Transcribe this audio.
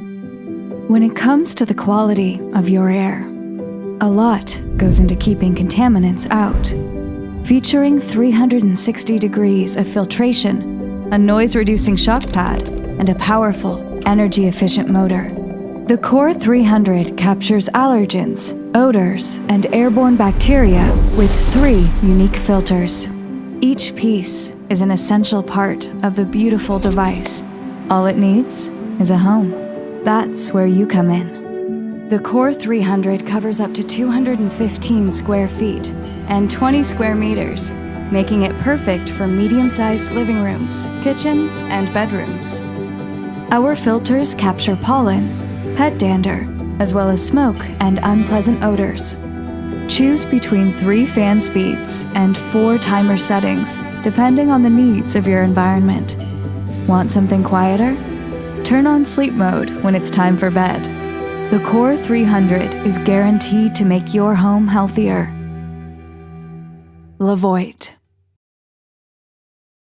When it comes to the quality of your air, a lot goes into keeping contaminants out. Featuring 360 degrees of filtration, a noise-reducing shock pad, and a powerful, energy-efficient motor, the Core 300 captures allergens, odors, and airborne bacteria with 3 unique filters. Each piece is an essential part of the beautiful device. All it needs is a home. That's where you come in. The Core 300 covers up to 215 square feet and 20 square meters, making it perfect for medium-sized living rooms, kitchens, and bedrooms. Our filters capture pollen, pet dander, as well as smoke and unpleasant odors. Choose between 3 fan speeds and 4 timer settings, depending on the needs of your environment. Want something quieter? Turn on sleep mode when it's time for bed. The Core 300 is guaranteed to make your home healthier. Levoit.